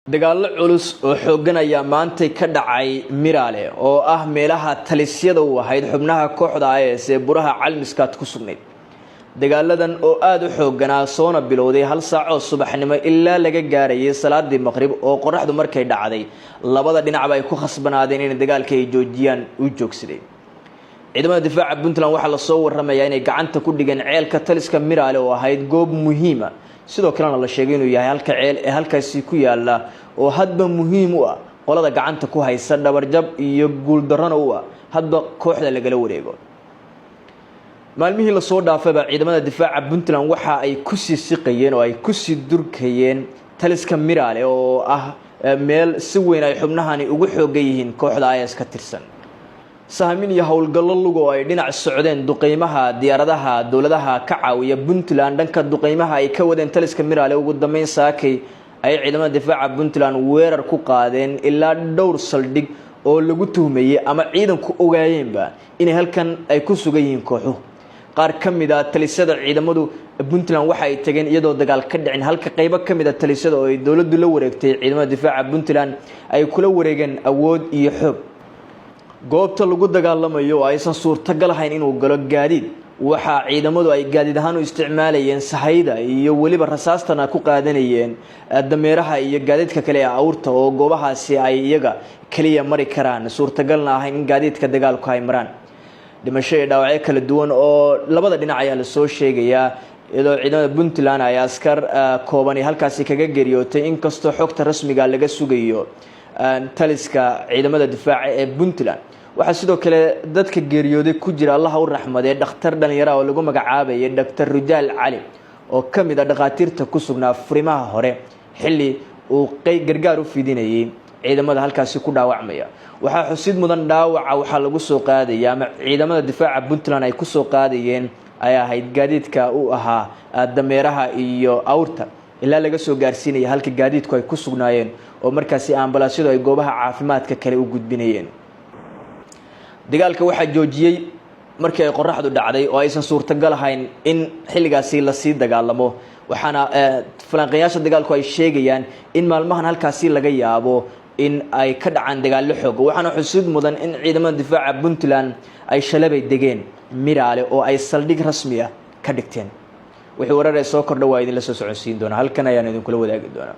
dagaalo culus oo xoogan ayaa maanta ka dhacay Miraale oo ah meelaha talisyada u ahayd xubnaha kooxda IS ee buraha calmiskaad ku sugnayd dagaaladan oo aad u xooganaa soona bilowday hal saac oo subaxnimo ilaa laga gaarayay salaadii maqrib oo qoraxdu markay dhacday labada dhinacba ay ku khasbanaadeen in dagaalka ay joojiyaan u joogsadeen ciidamada difaaca Puntland waxa la soo waramayaa inay gacanta ku dhigeen ceelka taliska Miraale oo ahayd goob muhiim ah sidoo kalena la sheegay inuu yahay halka ceel ee halkaasi ku yaala oo hadba muhiim u ah qolada gacanta ku haysa dhabarjab iyo guul darrana u ah hadba kooxda lagala wareego maalmihii la soo dhaafayba ciidamada difaaca Puntland waxa ay ku siisiqayeen oo ay ku durkayeen taliska Miraale oo ah meel si weyn ay xubnahani ugu xoogay yihiin kooxda IS ka tirsan saamin iyo hawlgallo lugo ay dhinac socdeen duqeymaha diyaaradaha dawladaha ka caawiya Puntland dhanka duqeymaha ay ka wadeen taliska Miraale ugu dambeyn saakay ay ciidamada difaaca Puntland weerar ku qaadeen ilaa dhowr saldhig oo lagu tuhmayay ama ciidanku ogaayeenba in halkan ay ku sugan yihiin kooxo qaar kamid ah talisada ciidamadu Puntland waxa ay tageen iyadoo dagaal ka dhicin halka qaybo kamid ah talisada oo ay dawladdu la wareegtay ciidamada difaaca Puntland ay kula wareegeen awood iyo xoog goobta lagu dagaalamayo aysan suurtagal ahayn inuu galo gaadiid waxa ciidamadu ay gaadiid ahaan u isticmaalayeen sahayda iyo waliba rasaastana ku qaadanayeen dameeraha iyo gaadiidka kale ee awrta oo goobahaasi ay iyaga kaliya mari karaan suurtagalna ahayn in gaadiidka dagaalku ay maraan dhimasho iyo dhaawacyo kala duwan oo labada dhinac ayaa la soo sheegayaa iyadoo ciidamada Puntland ay askar kooban halkaasi kaga geeriyootay inkastoo xogta rasmiga laga sugayo taliska ciidamada difaaca ee Puntland waxa sidoo kale dadka geeriyooday ku jira Allah u raxmadee dhakhtar dhalinyaro oo lagu magacaabayay Dr. Rujaal Cali oo kamid ah dhaqaatiirta ku sugnaa furimaha hore xilli uu gargaar u fidinayay ciidamada halkaasi ku dhaawacmaya waxa xusid mudan dhaawaca waxa lagu soo qaadaya ama ciidamada difaaca Puntland ay ku soo qaadayeen ay ahayd gaadiidka uu ahaa dameeraha iyo awrta ilaa laga soo gaarsiinay halka gaadiidku ay ku sugnaayeen oo markaasi ambalaasadu ay goobaha caafimaadka kale u gudbinayeen dagaalka waxa joojiyay markii ay qoraxdu dhacday oo aysan suurtagal ahayn in xilligaasi la sii dagaalamo waxaana falanqeeyaasha dagaalku ay sheegayaan in maalmahan halkaasi laga yaabo in ay ka dhacaan dagaalo xoog waxaana xusid mudan in ciidamada difaaca Puntland ay shalabay degeen Miraale oo ay saldhig rasmi ah ka dhigteen wixii warar ay soo kordhawaayeen la soo socodsiin doona halkan ayaan idin kula wadaagi doonaa